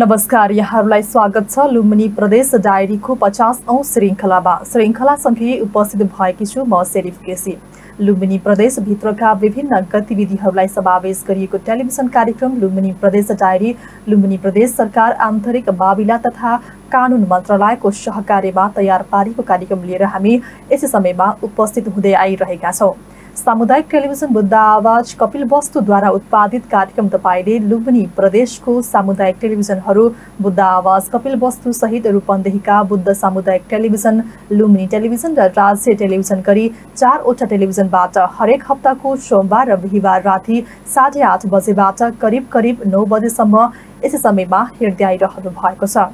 नमस्कार, यहाँहरूलाई स्वागत छ लुम्बिनी प्रदेश डायरीको 50औं श्रृङ्खलामा। श्रृङ्खलासँगै उपस्थित भएकी छु म सेरिफ केसी। लुम्बिनी प्रदेशभित्रका विभिन्न गतिविधिहरूलाई समावेश गरिएको टेलिभिजन कार्यक्रम लुम्बिनी प्रदेश डायरी लुम्बिनी प्रदेश सरकार आन्तरिक मामिला तथा कानुन मन्त्रालयको सहकार्यमा तयार पारेको कार्यक्रम लिएर हामी यसै समयमा उपस्थित हुँदै आइरहेका छौं। सामुदायिक टेलिभिजन बुद्ध आवाज कपिल वस्तुद्वारा उत्पादित कार्यक्रम तपाईले लुम्बिनी प्रदेशको सामुदायिक टेलिभिजनहरू बुद्ध आवाज कपिल वस्तु सहित रूपन्देहीका बुद्ध सामुदायिक टेलिभिजन, लुम्बिनी टेलिभिजन र राज्य टेलिभिजन गरी 4वटा टेलिभिजनबाट हरेक हप्ताको सोमबार र बिहीबार राति 8:30 बजेबाट करिब 9 बजेसम्म यसै समयमा हेर्दै आइरहनु भएको छ।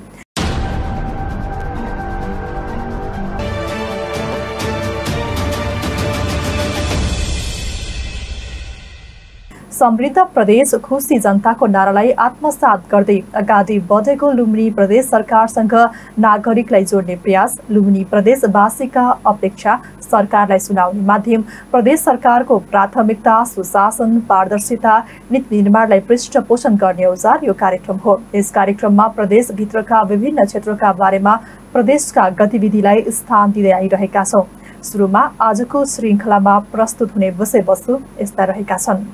समृद्ध प्रदेश खुशी जनताको नारालाई आत्मसात गर्दै अगाडि बढेको लुम्बिनी प्रदेश सरकारसँग नागरिकलाई जोड्ने प्रयास, लुम्बिनी प्रदेशवासीका अपेक्षा सरकारलाई सुनाउने माध्यम, प्रदेश सरकारको प्राथमिकता सुशासन, पारदर्शिता, नीति निर्माणलाई पृष्ठपोषण गर्ने औजार यो कार्यक्रम हो। यस कार्यक्रममा प्रदेशभित्रका विभिन्न क्षेत्रका बारेमा प्रदेशका गतिविधिलाई स्थान दिँदै आइरहेका छौं। सुरुमा आजको श्रृङ्खलामा प्रस्तुत हुने विषयवस्तु यस्ता रहेका छन्।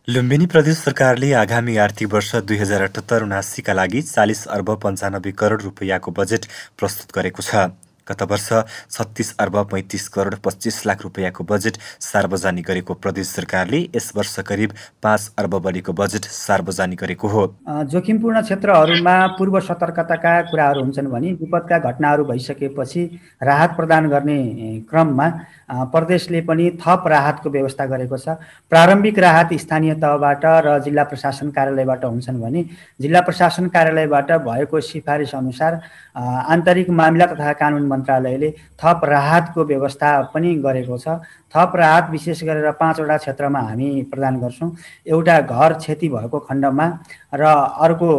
लुम्बिनी प्रदेश सरकारले आगामी आर्थिक वर्ष 2078-79 का लागि 40 अर्ब 95 करोड रुपैयाँको बजेट प्रस्तुत गरेको छ। गत वर्ष 36 अर्ब 35 करोड 25 लाख रुपैयाँको बजेट सार्वजनिक गरेको प्रदेश सरकारले यस वर्ष करिब 5 अर्ब बढीको बजेट सार्वजनिक गरेको हो। जोखिमपूर्ण क्षेत्रहरूमा पूर्व सतर्कताका कुराहरू हुन्छन् भने विपदका घटनाहरू भइसकेपछि राहत प्रदान गर्ने क्रममा प्रदेशले पनि थप राहतको व्यवस्था गरेको छ। प्रारम्भिक राहत स्थानीय तहबाट र जिल्ला प्रशासन कार्यालयबाट हुन्छन् भने जिल्ला प्रशासन कार्यालयबाट भएको सिफारिस अनुसार आन्तरिक मामिला तथा कानुन मन्त्रालयले थप राहतको व्यवस्था पनि गरेको छ। थप राहत विशेष गरेर 5वटा क्षेत्रमा हामी प्रदान गर्छौं। एउटा घर क्षति भएको खण्डमा र अर्को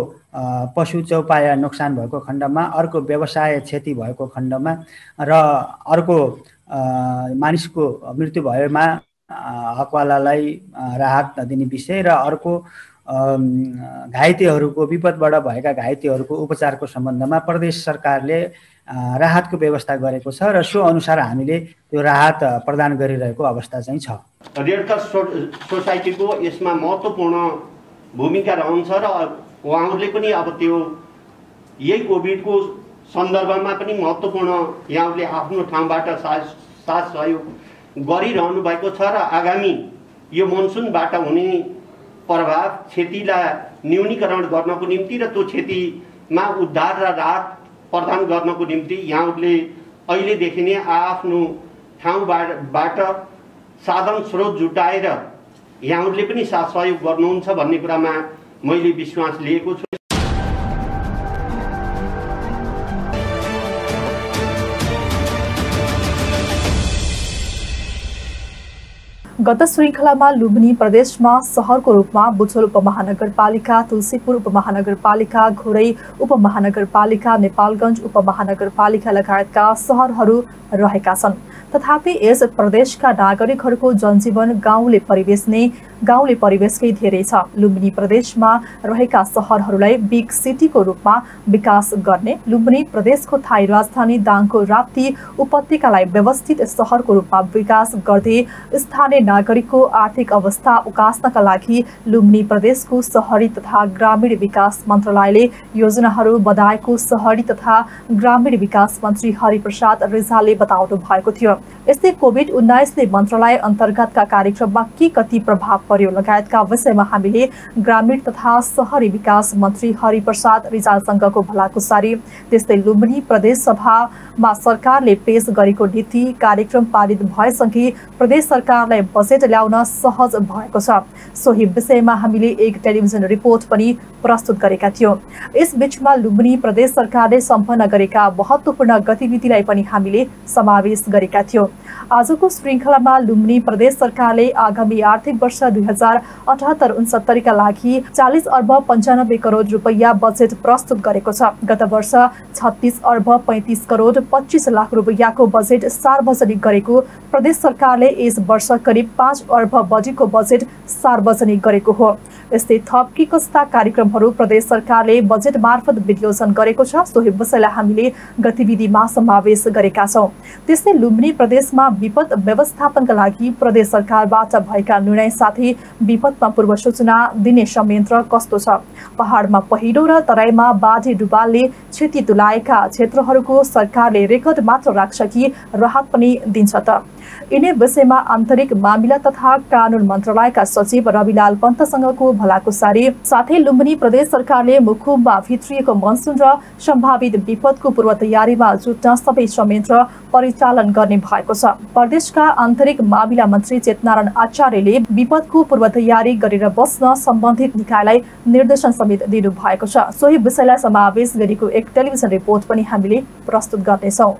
पशु चौपाया नोक्सान भएको खण्डमा, अर्को व्यवसाय क्षति भएको खण्डमा र अर्को मानिसको मृत्यु भएमा हकवालालाई राहत दिने विषय र अर्को घाइतेहरूको विपदबाट भएका घाइतेहरूको उपचारको सम्बन्धमा प्रदेश सरकारले राहतको व्यवस्था गरेको छ र सो अनुसार हामीले त्यो राहत प्रदान गरिरहेको अवस्था चाहिँ छ। रेड क्रस सोसाइटीको यसमा महत्त्वपूर्ण भूमिका रहन्छ र उहाँहरूले पनि अब त्यो यही कोभिडको सन्दर्भमा पनि महत्त्वपूर्ण यहाँहरूले आफ्नो ठाउँबाट साथ सहयोग गरिरहनु भएको छ र आगामी यो मनसुनबाट हुने प्रभाव क्षतिलाई न्यूनीकरण गर्नको निम्ति र त्यो क्षतिमा उद्धार र राहत प्रदान गर्नको निम्ति यहाँहरूले अहिलेदेखि नै आफ्नो ठाउँबाट साधन स्रोत जुटाएर यहाँहरूले पनि साथ सहयोग गर्नुहुन्छ भन्ने कुरामा मैले विश्वास लिएको छु। गत श्रृङ्खलामा लुम्बिनी प्रदेशमा सहरको रूपमा बुछोल उपमहानगरपालिका, तुलसीपुर उपमहानगरपालिका, घोरै उपमहानगरपालिका, नेपालगञ्ज उपमहानगरपालिका लगायतका सहरहरू रहेका छन्। तथापि यस प्रदेशका नागरिकहरूको जनजीवन गाउँले परिवेशकै धेरै छ। लुम्बिनी प्रदेशमा रहेका सहरहरूलाई बिग सिटीको रूपमा विकास गर्ने, लुम्बिनी प्रदेशको थाई राजधानी दाङको राप्ती उपत्यकालाई व्यवस्थित सहरको रूपमा विकास गर्दै स्थानीय नागरिकको आर्थिक अवस्था उकास्नका लागि लुम्बिनी प्रदेशको शहरी तथा ग्रामीण विकास मन्त्रालयले योजनाहरू बनाएको शहरी तथा ग्रामीण विकास मन्त्री हरिप्रसाद रिजालले बताउनु भएको थियो। यस्तै कोभिड-19 ले मन्त्रालय अन्तर्गतका कार्यक्रममा के कति प्रभाव पर्यो लगायतका विषयमा हामीले ग्रामीण तथा शहरी विकास मन्त्री हरिप्रसाद रिजालसँगको भलाकुसारी, त्यस्तै लुम्बिनी प्रदेश सभामा सरकारले पेश गरेको नीति कार्यक्रम पारित भएसँगै प्रदेश सरकारलाई बजेट ल्याउन सहज भएको छ। सोही विषयमा हामीले एक टेलिभिजन रिपोर्ट पनि प्रस्तुत गरेका थियौं। यस बीचमा लुम्बिनी प्रदेश सरकारले सम्पन्न गरेका महत्त्वपूर्ण गतिविधिलाई पनि हामीले समावेश गरेका थियौं। आजको श्रृङ्खलामा लुम्बिनी प्रदेश सरकारले आगामी आर्थिक वर्ष 2078-69 का लागि 40 अर्ब 95 करोड रुपैयाँ बजेट प्रस्तुत गरेको छ। गत वर्ष 36 अर्ब 35 करोड 25 लाख रुपैयाँको बजेट सार्वजनिक गरेको प्रदेश सरकारले यस वर्ष करिब 5 अर्ब बजेटको बजेट सार्वजनिक गरेको हो। यस्तै थप के कस्ता कार्यक्रमहरू प्रदेश सरकारले बजेट मार्फत विनियोजन गरेको छ सोही विषयलाई हामीले गतिविधिमा समावेश गरेका छौँ। त्यस्तै लुम्बिनी प्रदेशमा विपद व्यवस्थापनका लागि प्रदेश सरकारबाट भएका निर्णय साथै विपदमा पूर्व सूचना दिने संयन्त्र कस्तो छ, पहाडमा पहिरो र तराईमा बाढी डुबालले क्षति तुलाएका क्षेत्रहरूको सरकारले रेकर्ड मात्र राख्छ कि राहत पनि दिन्छ त? यिनै विषयमा आन्तरिक मामिला तथा कानुन मन्त्रालयका सचिव रविलाल पन्तसँगको भलाकुसारी साथै लुम्बिनी प्रदेश सरकारले मुखुममा भित्रिएको मनसुन र सम्भावित विपदको पूर्व तयारीमा जुट्न सबै संयन्त्र परिचालन गर्ने भएको छ। प्रदेशका आन्तरिक मामिला मन्त्री चेतनारायण आचार्यले विपदको पूर्व तयारी गरेर बस्न सम्बन्धित निकायलाई निर्देशन समेत दिनु भएको छ। सोही विषयलाई समावेश गरेको एक टेलिभिजन रिपोर्ट पनि हामीले प्रस्तुत गर्नेछौँ।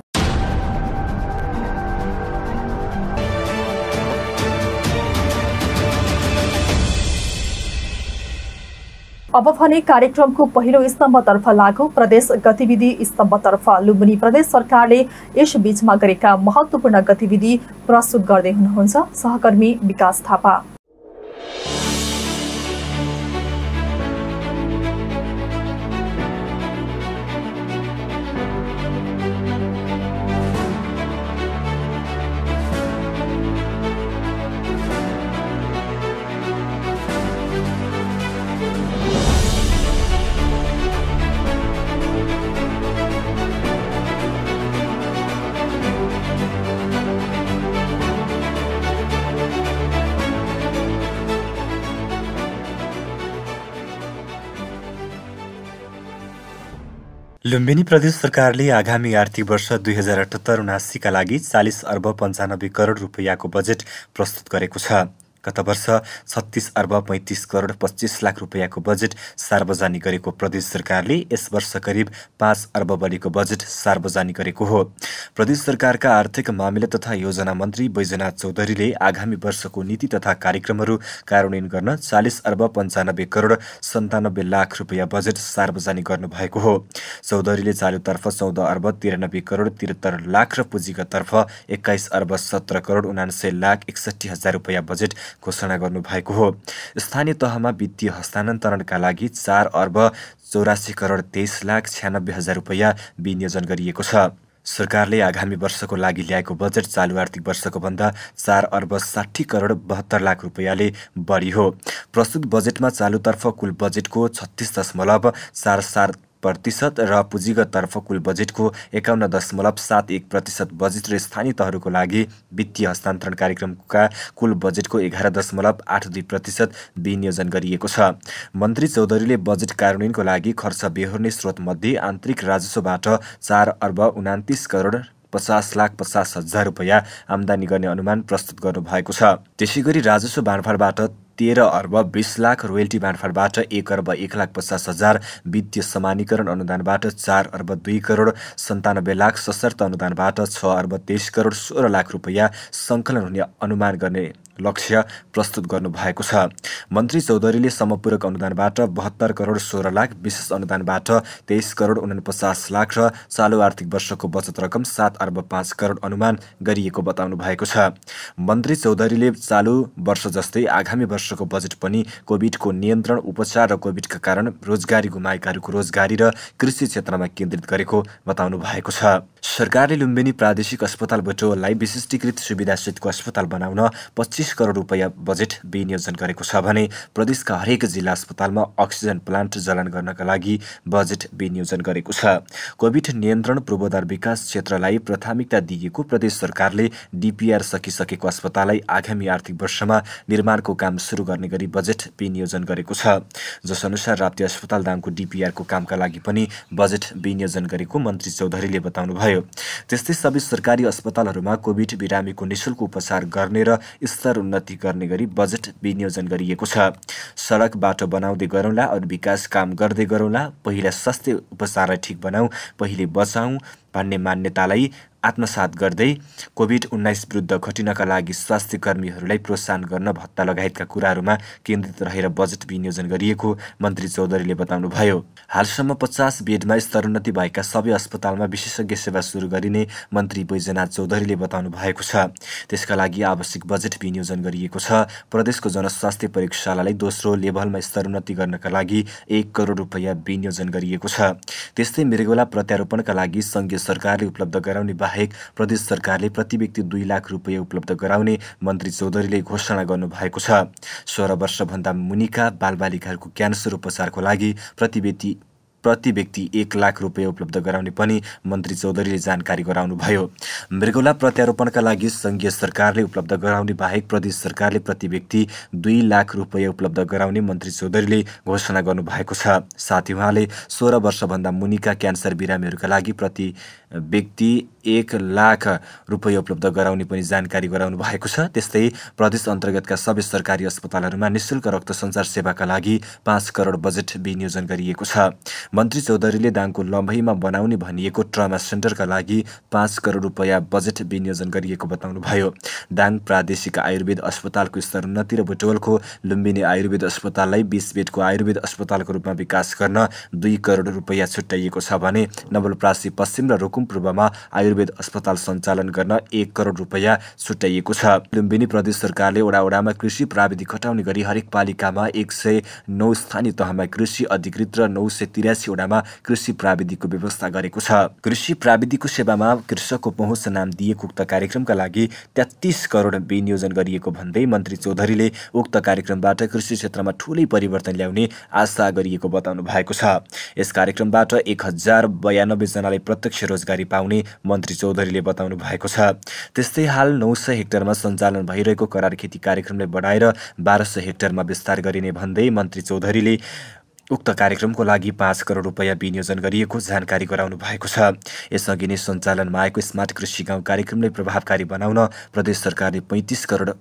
अब भने कार्यक्रमको पहिलो स्तम्भतर्फ लागौं। प्रदेश गतिविधि स्तम्भतर्फ लुम्बिनी प्रदेश सरकारले यस बीचमा गरेका महत्त्वपूर्ण गतिविधि प्रस्तुत गर्दै हुनुहुन्छ सहकर्मी विकास थापा। लुम्बिनी प्रदेश सरकारले आगामी आर्थिक वर्ष 2078-79 का लागि 40 अर्ब 95 करोड रुपैयाँको बजेट प्रस्तुत गरेको छ। गत वर्ष 36 अर्ब 35 करोड 25 लाख रुपैयाँको बजेट सार्वजनिक गरेको प्रदेश सरकारले यस वर्ष करिब 5 अर्ब बढीको बजेट सार्वजनिक गरेको हो। प्रदेश सरकारका आर्थिक मामिला तथा योजना मन्त्री बैजनाथ चौधरीले आगामी वर्षको नीति तथा कार्यक्रमहरू कार्यान्वयन गर्न 40 अर्ब 95 करोड 97 लाख रुपैयाँ बजेट सार्वजनिक गर्नुभएको हो। चौधरीले चालुतर्फ 14 अर्ब 93 करोड 73 लाख र पुँजीगततर्फ 21 अर्ब 17 करोड 79 लाख 61 हजार रुपैयाँ बजेट घोषणा गर्नुभएको हो। स्थानीय तहमा वित्तीय हस्तान्तरणका लागि 4 अर्ब 84 करोड 23 लाख 96 हजार रुपैयाँ विनियोजन गरिएको छ। सरकारले आगामी वर्षको लागि ल्याएको बजेट चालु आर्थिक वर्षको भन्दा 4 अर्ब 60 करोड 72 लाख रुपैयाँले बढी हो। प्रस्तुत बजेटमा चालुतर्फ कुल बजेटको 36.44% र पुँजीगततर्फ कुल बजेटको 51.71% बजेट र स्थानीय तहहरूको लागि वित्तीय हस्तान्तरण कार्यक्रमका कुल बजेटको 11.82% विनियोजन गरिएको छ। मन्त्री चौधरीले बजेट कार्यान्वयनको लागि खर्च बेहोर्ने स्रोतमध्ये आन्तरिक राजस्वबाट 4 अर्ब 29 करोड 50 लाख 50 हजार रुपैयाँ आम्दानी गर्ने अनुमान प्रस्तुत गर्नुभएको छ। त्यसैगरी राजस्व बाँडफाँडबाट 13 अर्ब 20 लाख, रोयल्टी बाँडफाँडबाट 1 अर्ब 1 लाख 50 हजार, वित्तीय समानीकरण अनुदानबाट 4 अर्ब 2 करोड 97 लाख, सशर्त अनुदानबाट 6 अर्ब 23 करोड 16 लाख रुपैयाँ सङ्कलन हुने अनुमान गर्ने लक्ष्य प्रस्तुत गर्नुभएको छ। मन्त्री चौधरीले समपूरक अनुदानबाट 72 करोड 16 लाख, विशेष अनुदानबाट 23 करोड 49 लाख र चालु आर्थिक वर्षको बचत रकम 7 अर्ब 5 करोड अनुमान गरिएको बताउनु भएको छ। मन्त्री चौधरीले चालु वर्ष जस्तै आगामी वर्षको बजेट पनि कोभिडको नियन्त्रण, उपचार र कोभिडका कारण रोजगारी गुमाएकाहरूको रोजगारी र कृषि क्षेत्रमा केन्द्रित गरेको बताउनु भएको छ। सरकारले लुम्बिनी प्रादेशिक अस्पताल बुटवललाई विशिष्टीकृत सुविधासहितको अस्पताल बनाउन 25 करोड रुपैयाँ बजेट विनियोजन गरेको छ भने प्रदेशका हरेक जिल्ला अस्पतालमा अक्सिजन प्लान्ट जलन गर्नका लागि बजेट विनियोजन गरेको छ। कोभिड नियन्त्रण पूर्वाधार विकास क्षेत्रलाई प्राथमिकता दिएको प्रदेश सरकारले डिपिआर सकिसकेको अस्पताललाई आगामी आर्थिक वर्षमा निर्माणको काम सुरु गर्ने गरी बजेट विनियोजन गरेको छ। जसअनुसार राप्ती अस्पताल दाङको डिपिआरको कामका लागि पनि बजेट विनियोजन गरेको मन्त्री चौधरीले बताउनुभयो। त्यस्तै सबै सरकारी अस्पतालहरूमा कोभिड बिरामीको निःशुल्क उपचार गर्ने र स्तर उन्नति गर्ने गरी बजेट विनियोजन गरिएको छ। सडक बाटो बनाउँदै गरौँला, अरू विकास काम गर्दै गरौँला, पहिला स्वास्थ्य उपचारलाई ठिक बनाऊ, पहिले बचाऊ भन्ने मान्यतालाई आत्मसात गर्दै कोभिड-19 विरुद्ध घटिनका लागि स्वास्थ्य कर्मीहरूलाई प्रोत्साहन गर्न भत्ता लगायतका कुराहरूमा केन्द्रित रहेर बजेट विनियोजन गरिएको मन्त्री चौधरीले बताउनुभयो। हालसम्म 50 बेडमा स्तरोन्नति भएका सबै अस्पतालमा विशेषज्ञ सेवा सुरु गरिने मन्त्री बैजनाथ चौधरीले बताउनु भएको छ। त्यसका लागि आवश्यक बजेट विनियोजन गरिएको छ। प्रदेशको जनस्वास्थ्य प्रयोगशालालाई दोस्रो लेभलमा स्तरोन्नति गर्नका लागि 1 करोड रुपैयाँ विनियोजन गरिएको छ। त्यस्तै मृगौला प्रत्यारोपणका लागि सङ्घीय सरकारले उपलब्ध गराउने बाहेक प्रदेश सरकारले प्रति व्यक्ति 2 लाख रुपैयाँ उपलब्ध गराउने मन्त्री चौधरीले घोषणा गर्नुभएको छ। 16 वर्षभन्दा मुनिका बालबालिकाहरूको क्यान्सर उपचारको लागि प्रति व्यक्ति 1 लाख रुपैयाँ उपलब्ध गराउने पनि मन्त्री चौधरीले जानकारी गराउनुभयो। मृगौला प्रत्यारोपणका लागि सङ्घीय सरकारले उपलब्ध गराउने बाहेक प्रदेश सरकारले प्रति व्यक्ति 2 लाख रुपैयाँ उपलब्ध गराउने मन्त्री चौधरीले घोषणा गर्नुभएको छ। साथै उहाँले 16 वर्षभन्दा मुनिका क्यान्सर बिरामीहरूका लागि प्रति व्यक्ति 1 लाख रुपैयाँ उपलब्ध गराउने पनि जानकारी गराउनु भएको छ। त्यस्तै प्रदेश अन्तर्गतका सबै सरकारी अस्पतालहरूमा निःशुल्क रक्त सञ्चार सेवाका लागि 5 करोड बजेट विनियोजन गरिएको छ। मन्त्री चौधरीले दाङको लम्बैमा बनाउने भनिएको ट्रमा सेन्टरका लागि 5 करोड रुपैयाँ बजेट विनियोजन गरिएको बताउनुभयो। दाङ प्रादेशिक आयुर्वेद अस्पतालको स्तरोन्नति र बुटवलको लुम्बिनी आयुर्वेद अस्पताललाई 20 बेडको आयुर्वेद अस्पतालको रूपमा विकास गर्न 2 करोड रुपैयाँ छुट्याइएको छ भने नवलपरासी पश्चिम र रुकुम पूर्वमा आयुर्वेद अस्पताल सञ्चालन गर्न 1 करोड रुपैयाँ छुट्याइएको छ। लुम्बिनी प्रदेश सरकारले वडामा कृषि प्राविधिक हटाउने गरी हरेक पालिकामा 109 स्थानीय तहमा कृषि अधिकृत र 983 वडामा कृषि प्राविधिकको व्यवस्था गरेको छ। कृषि प्राविधिकको सेवामा कृषकको पहुँच नाम दिएको उक्त कार्यक्रमका लागि 33 करोड विनियोजन गरिएको भन्दै मन्त्री चौधरीले उक्त कार्यक्रमबाट कृषि क्षेत्रमा ठूलै परिवर्तन ल्याउने आशा गरिएको बताउनु भएको छ। यस कार्यक्रमबाट 1092 जनाले प्रत्यक्ष रोजगारी पाउने मन्त्री चौधरीले बताउनु भएको छ। त्यस्तै हाल 900 हेक्टरमा सञ्चालन भइरहेको करार खेती कार्यक्रमलाई बढाएर 1200 हेक्टरमा विस्तार गरिने भन्दै मन्त्री चौधरीले उक्त कार्यक्रमको लागि 5 करोड रुपैयाँ विनियोजन गरिएको जानकारी गराउनु भएको छ। यसअघि नै सञ्चालनमा आएको स्मार्ट कृषि गाउँ कार्यक्रमलाई प्रभावकारी बनाउन प्रदेश सरकारले 35 करोड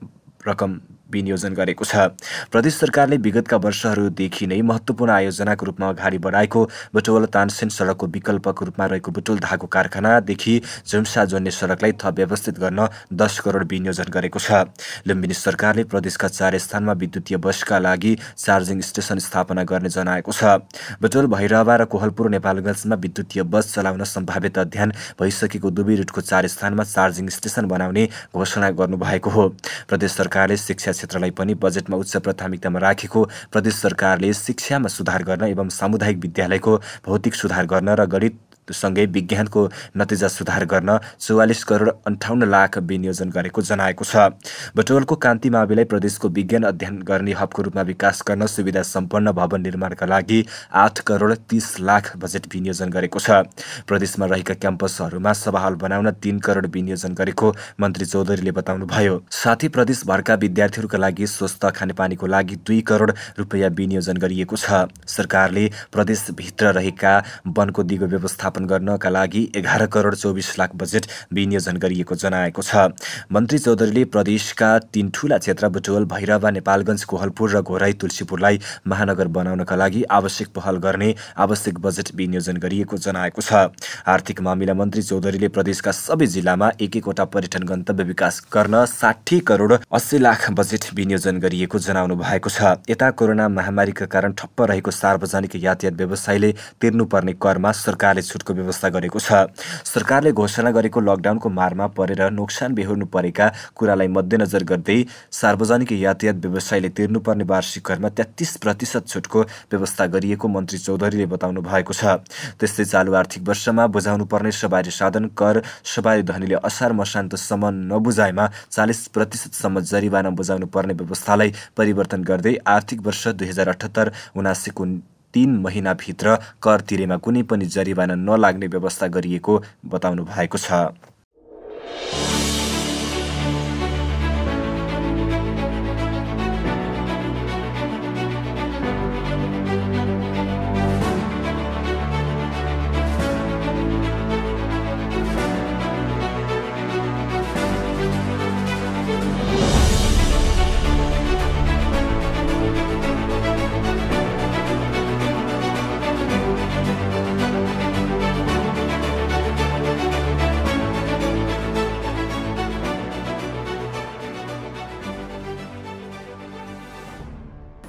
रकम विनियोजन गरेको छ। प्रदेश सरकारले विगतका वर्षहरूदेखि नै महत्त्वपूर्ण आयोजनाको रूपमा अगाडि बढाएको बुटवल तानसेन सडकको विकल्पको रूपमा रहेको बुटवल धागो कारखानादेखि जुम्सा जोड्ने सडकलाई थप व्यवस्थित गर्न 10 करोड विनियोजन गरेको छ। लुम्बिनी सरकारले प्रदेशका 4 स्थानमा विद्युतीय बसका लागि चार्जिङ स्टेसन स्थापना गर्ने जनाएको छ। बुटवल भैरहवा र कोहलपुर नेपालगञ्जमा विद्युतीय बस चलाउन सम्भावित अध्ययन भइसकेको दुवै रुटको 4 स्थानमा चार्जिङ स्टेसन बनाउने घोषणा गर्नुभएको हो। प्रदेश सरकारले शिक्षा क्षेत्रलाई पनि बजेटमा उच्च प्राथमिकतामा राखेको प्रदेश सरकारले शिक्षामा सुधार गर्न एवं सामुदायिक विद्यालयको भौतिक सुधार गर्न र गणित सँगै विज्ञानको नतिजा सुधार गर्न 44 करोड 58 लाख विनियोजन गरेको जनाएको छ। बुटवलको कान्ति माविलाई प्रदेशको विज्ञान अध्ययन गर्ने हबको रूपमा विकास गर्न सुविधा सम्पन्न भवन निर्माणका लागि 8 करोड 30 लाख बजेट विनियोजन गरेको छ। प्रदेशमा रहेका क्याम्पसहरूमा सभा हल बनाउन 3 करोड विनियोजन गरेको मन्त्री चौधरीले बताउनुभयो। साथै प्रदेशभरका विद्यार्थीहरूका लागि स्वस्थ खानेपानीको लागि 2 करोड रुपैयाँ विनियोजन गरिएको छ। सरकारले प्रदेशभित्र रहेका वनको दिगो व्यवस्थापन गर्नका लागि 11 करोड 24 लाख बजेट विनियोजन गरिएको जनाएको छ। मन्त्री चौधरीले प्रदेशका 3 ठूला क्षेत्र बुटवल भैरहवा नेपालगञ्ज कोहलपुर र घोराई तुलसीपुरलाई महानगर बनाउनका लागि आवश्यक पहल गर्ने आवश्यक बजेट विनियोजन गरिएको जनाएको छ। आर्थिक मामिला मन्त्री चौधरीले प्रदेशका सबै जिल्लामा एक-एकवटा पर्यटन गन्तव्य विकास गर्न 60 करोड 80 लाख बजेट विनियोजन गरिएको जनाउनु भएको छ। यता कोरोना महामारीका कारण ठप्प रहेको सार्वजनिक यातायात व्यवसायले तिर्नुपर्ने करमा सरकारले छुटको व्यवस्था गरेको छ। सरकारले घोषणा गरेको लकडाउनको मारमा परेर नोक्सान बेहोर्नु परेका कुरालाई मध्यनजर गर्दै सार्वजनिक यातायात व्यवसायले तिर्नुपर्ने वार्षिक करमा 33% छुटको व्यवस्था गरिएको मन्त्री चौधरीले बताउनु भएको छ। त्यस्तै चालु आर्थिक वर्षमा बुझाउनु पर्ने सवारी साधन कर सवारी धनीले असार मसान्तसम्म नबुझाएमा 40% सम्म जरिवाना बुझाउनु पर्ने व्यवस्थालाई परिवर्तन गर्दै आर्थिक वर्ष 2078-79 को 3 महिनाभित्र कर तिरेमा कुनै पनि जरिवाना नलाग्ने व्यवस्था गरिएको बताउनु भएको छ।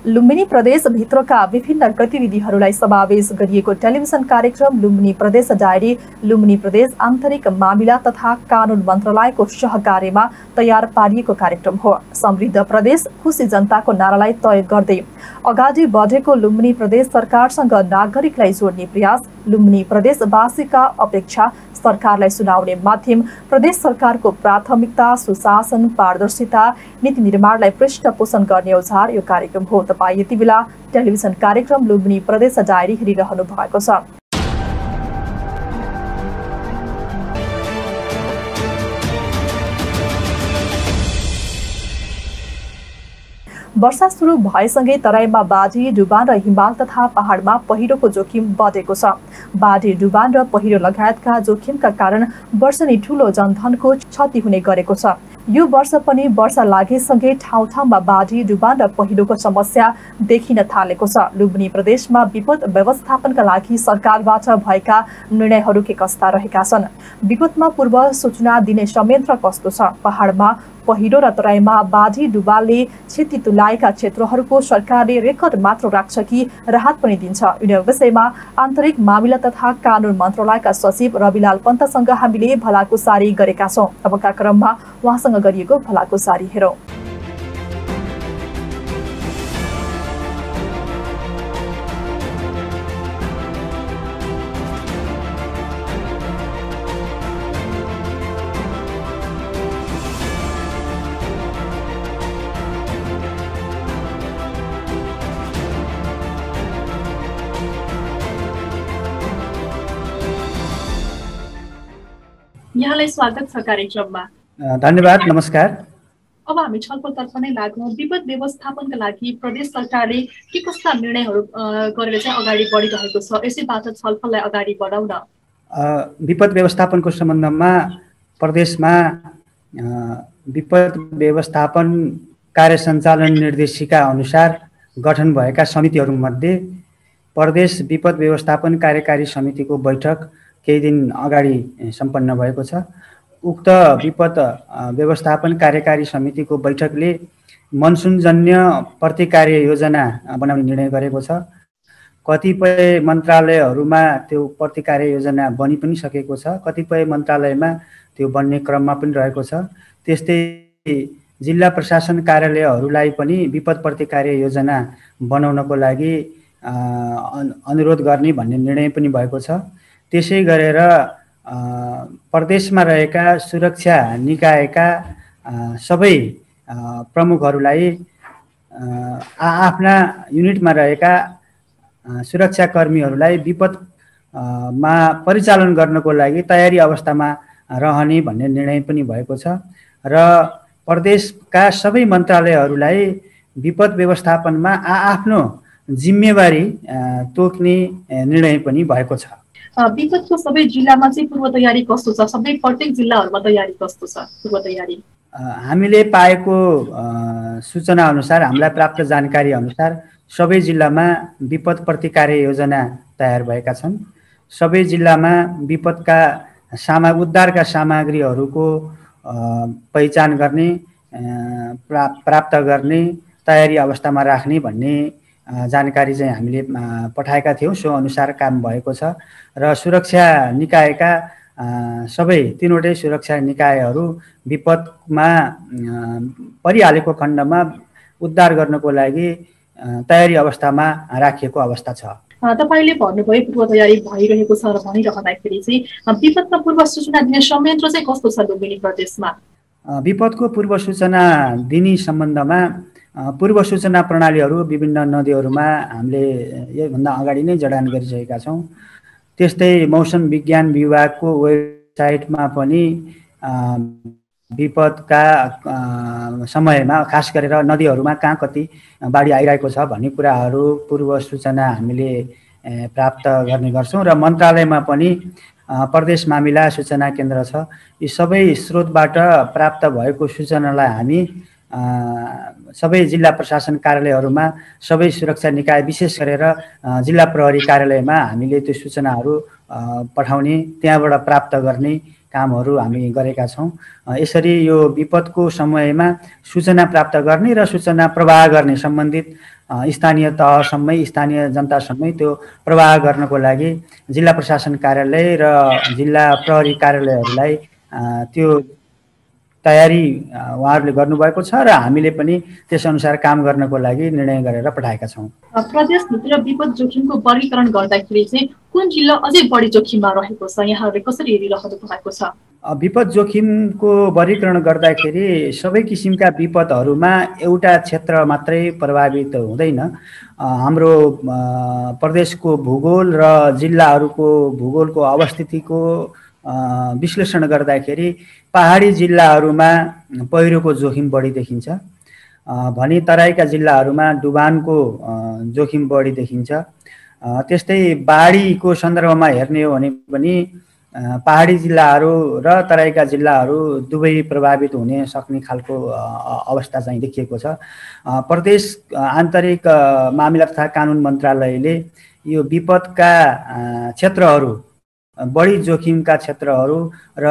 लुम्बिनी प्रदेशभित्रका विभिन्न गतिविधिहरूलाई समावेश गरिएको टेलिभिजन कार्यक्रम लुम्बिनी प्रदेश डायरी लुम्बिनी प्रदेश आन्तरिक मामिला तथा कानून मन्त्रालयको सहकार्यमा तयार पारिएको कार्यक्रम हो। समृद्ध प्रदेश खुशी जनताको नारालाई तय गर्दै अगाडि बढेको लुम्बिनी प्रदेश सरकारसँग नागरिकलाई जोड्ने प्रयास, लुम्बिनी प्रदेशवासीका अपेक्षा सरकारलाई सुनाउने माध्यम, प्रदेश सरकारको प्राथमिकता सुशासन पारदर्शिता नीति निर्माणलाई पृष्ठपोषण गर्ने औजार यो कार्यक्रम हो। तपाईँ यति बेला टेलिभिजन कार्यक्रम लुम्बिनी प्रदेश डायरी हेरिरहनु भएको छ। वर्षा सुरु भएसँगै तराईमा बाढी डुबान र हिमाल तथा पहाडमा पहिरोको जोखिम बढेको छ। बाढी डुबान र पहिरो लगायतका जोखिमका कारण वर्षनी ठूलो जनधनको क्षति हुने गरेको छ। यो वर्ष पनि वर्षा लागेसँगै ठाउँ ठाउँमा बाढी डुबान र पहिरोको समस्या देखिन थालेको छ। लुम्बिनी प्रदेशमा विपद व्यवस्थापनका लागि सरकारबाट भएका निर्णयहरू के कस्ता रहेका छन्? विपदमा पूर्व सूचना दिने संयन्त्र कस्तो छ? पहाडमा पहिरो र तराईमा बाढी डुबानले क्षति तुल्याएका क्षेत्रहरूको सरकारले रेकर्ड मात्र राख्छ कि राहत पनि दिन्छ? यो विषयमा आन्तरिक मामिला तथा कानून मन्त्रालयका सचिव रविलाल पन्तसँग हामीले भलाकुसारी गरेका छौं। अबका क्रममा उहाँसँग गरिएको भलाकुसारी हेरौं। यहाँलाई स्वागत छ कार्यक्रममा। धन्यवाद, नमस्कार। अब हामी छलफलतर्फ नै लागौँ। विपद व्यवस्थापनका लागि प्रदेश सरकारले के कस्ता निर्णयहरू गरेर चाहिँ अगाडि बढिरहेको छ, यसैबाट छलफललाई अगाडि बढाउन। विपद व्यवस्थापनको सम्बन्धमा प्रदेशमा विपद व्यवस्थापन कार्य सञ्चालन निर्देशिका अनुसार गठन भएका समितिहरूमध्ये प्रदेश विपद व्यवस्थापन कार्यकारी समितिको बैठक केही दिन अगाडि सम्पन्न भएको छ। उक्त विपद व्यवस्थापन कार्यकारी समितिको बैठकले मनसुनजन्य प्रतिकार्य योजना बनाउने निर्णय गरेको छ। कतिपय मन्त्रालयहरूमा त्यो प्रतिकार्य योजना बनि पनि सकेको छ, कतिपय मन्त्रालयमा त्यो बन्ने क्रममा पनि रहेको छ। त्यस्तै जिल्ला प्रशासन कार्यालयहरूलाई पनि विपद प्रतिकार्य योजना बनाउनको लागि अनुरोध गर्ने भन्ने निर्णय पनि भएको छ। त्यसै गरेर प्रदेशमा रहेका सुरक्षा निकायका सबै प्रमुखहरूलाई आफ्ना युनिटमा रहेका सुरक्षाकर्मीहरूलाई विपदमा परिचालन गर्नको लागि तयारी अवस्थामा रहने भन्ने निर्णय पनि भएको छ र प्रदेशका सबै मन्त्रालयहरूलाई विपद व्यवस्थापनमा आफ्नो जिम्मेवारी तोक्ने निर्णय पनि भएको छ। विपदको सबै जिल्लामा चाहिँ पूर्व तयारी कस्तो छ? सबै प्रत्येक जिल्लाहरूमा तयारी कस्तो छ? पूर्व तयारी हामीले पाएको सूचना अनुसार, हामीलाई प्राप्त जानकारी अनुसार सबै जिल्लामा विपद प्रतिकार्य योजना तयार भएका छन्। सबै जिल्लामा विपदका उद्धारका सामग्रीहरूको पहिचान गर्ने, प्राप्त गर्ने, तयारी अवस्थामा राख्ने भन्ने जानकारी चाहिँ हामीले पठाएका थियौँ। सो अनुसार काम भएको छ र सुरक्षा निकायका सबै तीनवटै सुरक्षा निकायहरू विपदमा परिहालेको खण्डमा उद्धार गर्नको लागि तयारी अवस्थामा राखिएको अवस्था छ। तपाईले भन्नुभयो पूर्व तयारी भइरहेको छ र भनिरहँदाखेरि चाहिँ विपदमा पूर्व सूचना दिने संयन्त्र चाहिँ कस्तो छ लुम्बिनी प्रदेशमा? विपदको पूर्व सूचना दिने सम्बन्धमा पूर्व सूचना प्रणालीहरू विभिन्न नदीहरूमा हामीले योभन्दा अगाडि नै जडान गरिसकेका छौँ। त्यस्तै मौसम विज्ञान विभागको वेबसाइटमा पनि विपदका समयमा खास गरेर नदीहरूमा कहाँ कति बाढी आइरहेको छ भन्ने कुराहरू पूर्व सूचना हामीले प्राप्त गर्ने गर्छौँ र मन्त्रालयमा पनि प्रदेश मामिला सूचना केन्द्र छ। यी सबै स्रोतबाट प्राप्त भएको सूचनालाई हामी सबै जिल्ला प्रशासन कार्यालयहरूमा सबै सुरक्षा निकाय विशेष गरेर जिल्ला प्रहरी कार्यालयमा हामीले त्यो सूचनाहरू पठाउने त्यहाँबाट प्राप्त गर्ने कामहरू हामी गरेका छौँ। यसरी यो विपदको समयमा सूचना प्राप्त गर्ने र सूचना प्रवाह गर्ने सम्बन्धित स्थानीय तहसम्मै स्थानीय जनतासम्मै त्यो प्रवाह गर्नको लागि जिल्ला प्रशासन कार्यालय र जिल्ला प्रहरी कार्यालयहरूलाई त्यो तयारी उहाँहरूले गर्नुभएको छ र हामीले पनि त्यसअनुसार काम गर्नको लागि निर्णय गरेर पठाएका छौँ। प्रदेशभित्र विपद जोखिमको वर्गीकरण गर्दाखेरि चाहिँ कुन जिल्ला अझै बढी जोखिममा रहेको छ, यहाँहरूले कसरी हेरिरहनु भएको छ? विपद जोखिमको वर्गीकरण गर्दाखेरि सबै किसिमका विपदहरूमा एउटा क्षेत्र मात्रै प्रभावित हुँदैन। हाम्रो प्रदेशको भूगोल र जिल्लाहरूको भूगोलको अवस्थितिको विश्लेषण गर्दाखेरि पहाडी जिल्लाहरूमा पहिरोको जोखिम बढी देखिन्छ भने तराईका जिल्लाहरूमा डुबानको जोखिम बढी देखिन्छ। त्यस्तै बाढीको सन्दर्भमा हेर्ने हो भने पनि पहाडी जिल्लाहरू र तराईका जिल्लाहरू दुवै प्रभावित हुने सक्ने खालको अवस्था चाहिँ देखिएको छ। प्रदेश आन्तरिक मामिला तथा कानुन मन्त्रालयले यो विपदका क्षेत्रहरू बढी जोखिमका क्षेत्रहरू र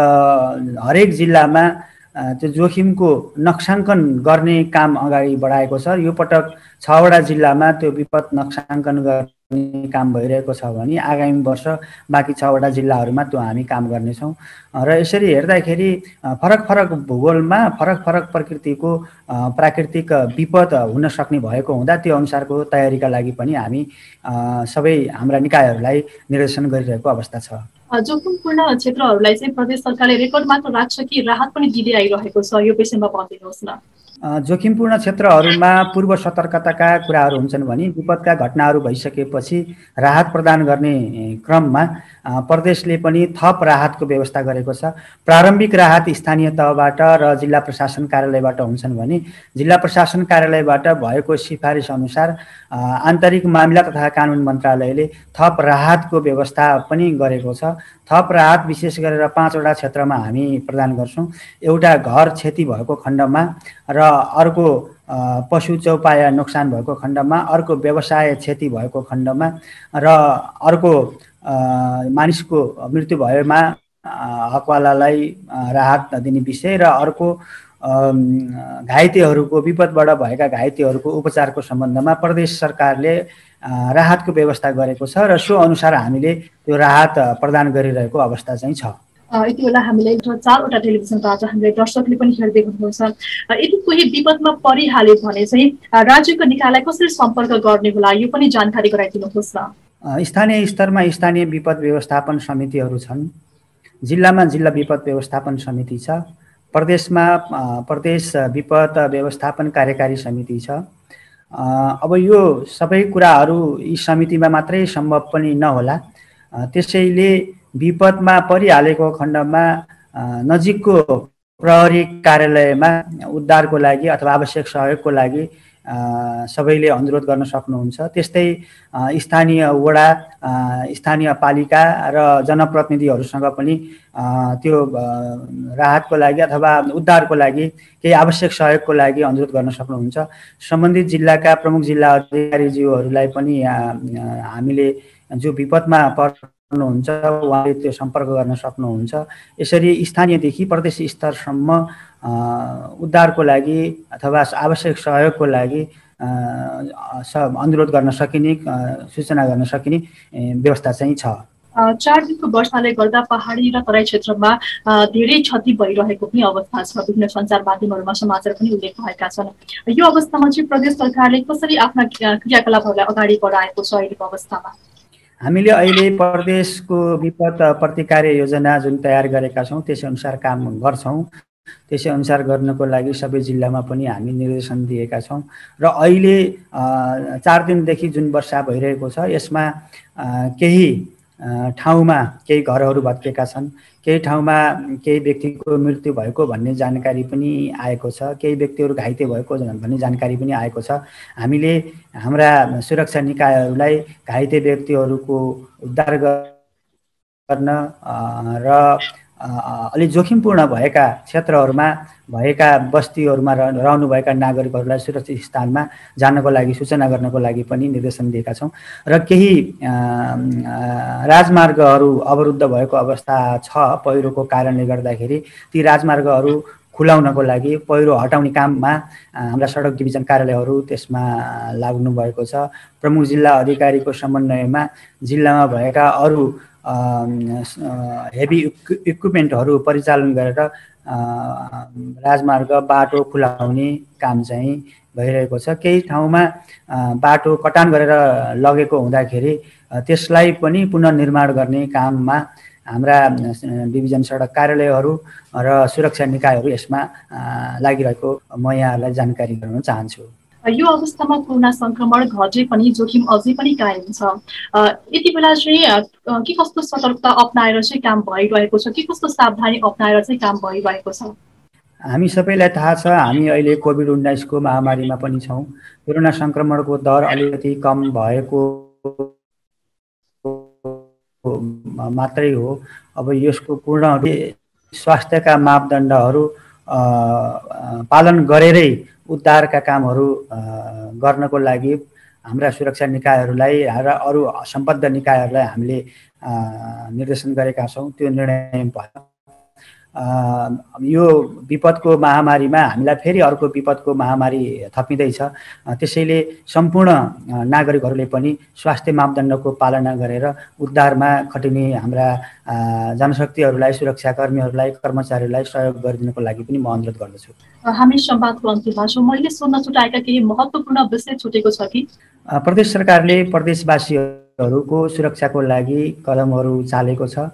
हरेक जिल्लामा त्यो जोखिमको नक्साङ्कन गर्ने काम अगाडि बढाएको छ। यो पटक 6वटा जिल्लामा त्यो विपद नक्साङ्कन गर्ने काम भइरहेको छ भने आगामी वर्ष बाँकी 6वटा जिल्लाहरूमा त्यो हामी काम गर्नेछौँ। र यसरी हेर्दाखेरि फरक फरक भूगोलमा फरक फरक प्रकृतिको प्राकृतिक विपद हुन सक्ने भएको हुँदा त्यो अनुसारको तयारीका लागि पनि हामी सबै हाम्रा निकायहरूलाई निर्देशन गरिरहेको अवस्था छ। जोखिमपूर्ण क्षेत्रहरूलाई चाहिँ प्रदेश सरकारले रेकर्ड मात्र राख्छ कि राहत पनि दिँदै आइरहेको छ, यो विषयमा भनिदिनुहोस् न। जोखिमपूर्ण क्षेत्रहरूमा पूर्व सतर्कताका कुराहरू हुन्छन् भने विपदका घटनाहरू भइसकेपछि राहत प्रदान गर्ने क्रममा प्रदेशले पनि थप राहतको व्यवस्था गरेको छ। प्रारम्भिक राहत स्थानीय तहबाट र जिल्ला प्रशासन कार्यालयबाट हुन्छन् भने जिल्ला प्रशासन कार्यालयबाट भएको सिफारिस अनुसार आन्तरिक मामिला तथा कानुन मन्त्रालयले थप राहतको व्यवस्था पनि गरेको छ। थप राहत विशेष गरेर 5वटा क्षेत्रमा हामी प्रदान गर्छौँ। एउटा घर क्षति भएको खण्डमा र अर्को पशु चौपाया नोक्सान भएको खण्डमा, अर्को व्यवसाय क्षति भएको खण्डमा र अर्को मानिसको मृत्यु भएमा हकवालालाई राहत दिने विषय र अर्को घाइतेहरूको विपदबाट भएका घाइतेहरूको उपचारको सम्बन्धमा प्रदेश सरकारले राहतको व्यवस्था गरेको छ र सो अनुसार हामीले त्यो राहत प्रदान गरिरहेको अवस्था चाहिँ छ। यति बेला हामीलाई 4वटा टेलिभिजनको आज हामीले दर्शकले पनि हेर्दै हुनुहुन्छ। यदि कोही विपदमा परिहाल्यो भने चाहिँ राज्यको निकायलाई कसरी सम्पर्क गर्ने होला, यो पनि जानकारी गराइदिनुहोस् न। स्थानीय स्तरमा स्थानीय विपद व्यवस्थापन समितिहरू छन्, जिल्लामा जिल्ला विपद व्यवस्थापन समिति छ, प्रदेशमा प्रदेश विपद व्यवस्थापन कार्यकारी समिति छ। अब यो सबै कुराहरू यी समितिमा मात्रै सम्भव पनि नहोला, त्यसैले विपदमा परिहालेको खण्डमा नजिकको प्रहरी कार्यालयमा उद्धारको लागि अथवा आवश्यक सहयोगको लागि सबैले अनुरोध गर्न सक्नुहुन्छ। त्यस्तै स्थानीय वडा, स्थानीय पालिका र जनप्रतिनिधिहरूसँग पनि त्यो राहतको लागि अथवा उद्धारको लागि केही आवश्यक सहयोगको लागि अनुरोध गर्न सक्नुहुन्छ। सम्बन्धित जिल्लाका प्रमुख जिल्ला अधिकारीज्यूहरूलाई पनि हामीले जो विपदमा पर्नुहुन्छ उहाँले त्यो सम्पर्क गर्न सक्नुहुन्छ। यसरी स्थानीयदेखि प्रदेश स्तरसम्म उद्धारको लागि अथवा आवश्यक सहयोगको लागि अनुरोध गर्न सकिने, सूचना गर्न सकिने व्यवस्था चाहिँ छ। 4 दिनको वर्षाले गर्दा पहाडी र तराई क्षेत्रमा धेरै क्षति भइरहेको पनि अवस्था छ। विभिन्न सञ्चार माध्यमहरूमा समाचार पनि उल्लेख भएका छन्। यो अवस्थामा चाहिँ प्रदेश सरकारले कसरी आफ्ना क्रियाकलापहरूलाई अगाडि बढाएको छ अहिलेको अवस्थामा? हामीले अहिले प्रदेशको विपद प्रतिकार योजना जुन तयार गरेका छौँ त्यसै अनुसार काम गर्छौँ। त्यसै अनुसार गर्नको लागि सबै जिल्लामा पनि हामी निर्देशन दिएका छौँ र अहिले 4 दिनदेखि जुन वर्षा भइरहेको छ यसमा केही ठाउँमा केही घरहरू भत्केका छन्, केही ठाउँमा केही व्यक्तिको मृत्यु भएको भन्ने जानकारी पनि आएको छ, केही व्यक्तिहरू घाइते भएको भन्ने जानकारी पनि आएको छ। हामीले हाम्रा सुरक्षा निकायहरूलाई घाइते व्यक्तिहरूको उद्धार गर्न र अलि जोखिमपूर्ण भएका क्षेत्रहरूमा भएका बस्तीहरूमा रहनुभएका नागरिकहरूलाई सुरक्षित स्थानमा जानको लागि सूचना गर्नको लागि पनि निर्देशन दिएका छौँ र केही राजमार्गहरू अवरुद्ध भएको अवस्था छ पहिरोको कारणले गर्दाखेरि ती राजमार्गहरू खुलाउनको लागि पहिरो हटाउने काममा हाम्रा सडक डिभिजन कार्यालयहरू त्यसमा लाग्नु भएको छ। प्रमुख जिल्ला अधिकारीको समन्वयमा जिल्लामा भएका अरू हेभी इक्विपमेन्टहरू परिचालन गरेर राजमार्ग बाटो खुलाउने काम चाहिँ भइरहेको छ। केही ठाउँमा बाटो कटान गरेर लगेको हुँदाखेरि त्यसलाई पनि पुनर्निर्माण गर्ने काममा हाम्रा डिभिजन सडक कार्यालयहरू र सुरक्षा निकायहरू यसमा लागिरहेको म यहाँहरूलाई जानकारी गराउन चाहन्छु। यो अवस्थामा कोरोना संक्रमण घटे पनि जोखिम अझै पनि कायम छ। यति बेला चाहिँ के कस्तो सतर्कता अपनाएर चाहिँ काम भइरहेको छ, के कस्तो सावधानी अपनाएर चाहिँ काम भइरहेको छ? हामी सबैलाई थाहा छ हामी अहिले कोभिड-19 को महामारीमा पनि छौँ। कोरोना संक्रमणको दर अलिकति कम भएको मात्रै हो। अब यसको पूर्ण स्वास्थ्यका मापदण्डहरू पालन गरेरै उद्धारका कामहरू गर्नको लागि हाम्रा सुरक्षा निकायहरूलाई र अरू सम्बद्ध निकायहरूलाई हामीले निर्देशन गरेका छौँ। त्यो निर्णय भयो। यो विपदको महामारीमा हामीलाई फेरि अर्को विपदको महामारी थपिँदैछ। त्यसैले सम्पूर्ण नागरिकहरूले पनि स्वास्थ्य मापदण्डको पालना गरेर उद्धारमा खटिने हाम्रा जनशक्तिहरूलाई, सुरक्षाकर्मीहरूलाई, कर्मचारीहरूलाई सहयोग गरिदिनको लागि पनि म अनुरोध गर्दछु। हामी संवादको अन्त्यमा छौँ। मैले सोध्न छुटाएका केही महत्त्वपूर्ण विषय छुटेको छ कि? प्रदेश सरकारले प्रदेशवासीहरूको सुरक्षाको लागि कदमहरू चालेको छ।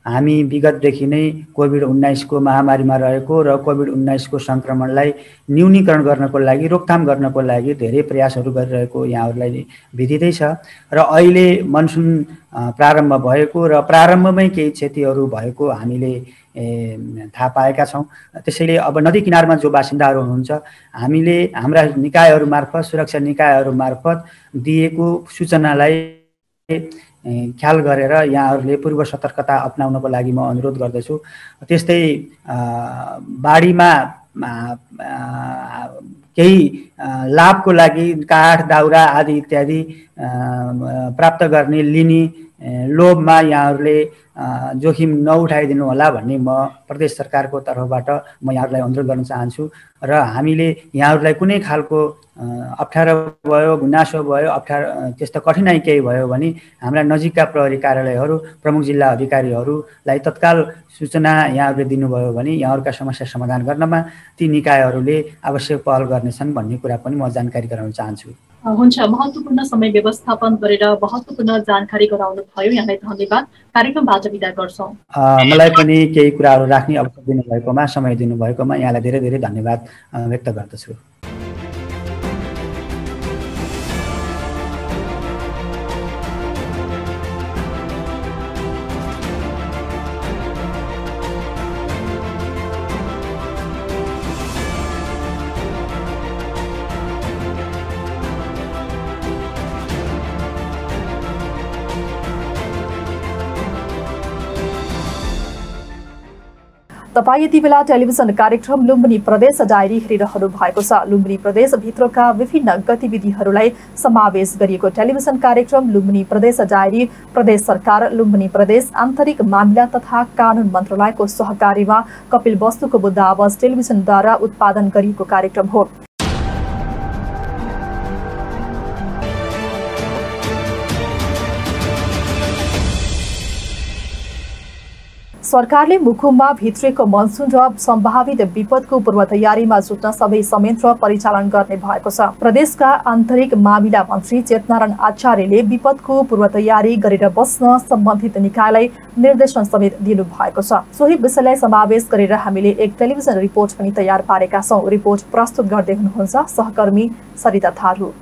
हामी विगतदेखि नै कोभिड-19 को महामारीमा रहेको र कोभिड-19 को संक्रमणलाई न्यूनीकरण गर्नको लागि, रोकथाम गर्नको लागि धेरै प्रयासहरू गरिरहेको यहाँहरूलाई विदितै छ। र अहिले मनसुन प्रारम्भ भएको र प्रारम्भमै केही क्षतिहरू भएको हामीले थाहा पाएका छौँ। त्यसैले अब नदी किनारमा जो बासिन्दाहरू हुनुहुन्छ हामीले हाम्रा निकायहरू मार्फत, सुरक्षा निकायहरू मार्फत दिएको सूचनालाई ख्याल गरेर यहाँहरूले पूर्व सतर्कता अपनाउनको लागि म अनुरोध गर्दछु। त्यस्तै बाढीमा केही लाभको लागि काठ, दाउरा आदि इत्यादि प्राप्त गर्ने लिने लोभमा यहाँहरूले जोखिम नउठाइदिनु होला भन्ने म प्रदेश सरकारको तर्फबाट म यहाँहरूलाई अनुरोध गर्न चाहन्छु। र हामीले यहाँहरूलाई कुनै खालको अप्ठ्यारो भयो, गुनासो भयो, त्यस्तो कठिनाइ केही भयो भने हाम्रा नजिकका प्रहरी कार्यालयहरू, प्रमुख जिल्ला अधिकारीहरूलाई तत्काल सूचना यहाँहरूले दिनुभयो भने यहाँहरूका समस्या समाधान गर्नमा ती निकायहरूले आवश्यक पहल गर्नेछन् भन्ने कुरा पनि म जानकारी गराउन चाहन्छु। हुन्छ, महत्त्वपूर्ण समय व्यवस्थापन गरेर महत्त्वपूर्ण जानकारी गराउनु भयो, यहाँलाई धन्यवाद। कार्यक्रमबाट बिदा गर्छौँ। मलाई पनि केही कुराहरू राख्ने अवसर दिनुभएकोमा, समय दिनुभएकोमा यहाँलाई धेरै धेरै धन्यवाद व्यक्त गर्दछु। तपाईँ यति बेला टेलिभिजन कार्यक्रम लुम्बिनी प्रदेश डायरी हेरिरहनु भएको छ। लुम्बिनी प्रदेशभित्रका विभिन्न गतिविधिहरूलाई समावेश गरिएको टेलिभिजन कार्यक्रम लुम्बिनी प्रदेश डायरी प्रदेश सरकार, लुम्बिनी प्रदेश आन्तरिक मामिला तथा कानुन मन्त्रालयको सहकारीमा कपिल वस्तुको बुद्ध आवाज टेलिभिजनद्वारा उत्पादन गरिएको कार्यक्रम हो। सरकारले मुखुममा भित्रिएको मनसुन र सम्भावित विपदको पूर्व तयारीमा जुट्न सबै संयन्त्र परिचालन गर्ने भएको छ। प्रदेशका आन्तरिक मामिला मन्त्री चेतनारायण आचार्यले विपदको पूर्व तयारी गरेर बस्न सम्बन्धित निकायलाई निर्देशन समेत दिनु भएको छ। सोही विषयलाई समावेश गरेर हामीले एक टेलिभिजन रिपोर्ट पनि तयार पारेका छौँ। रिपोर्ट प्रस्तुत गर्दै हुनुहुन्छ सहकर्मी सरिता थारू।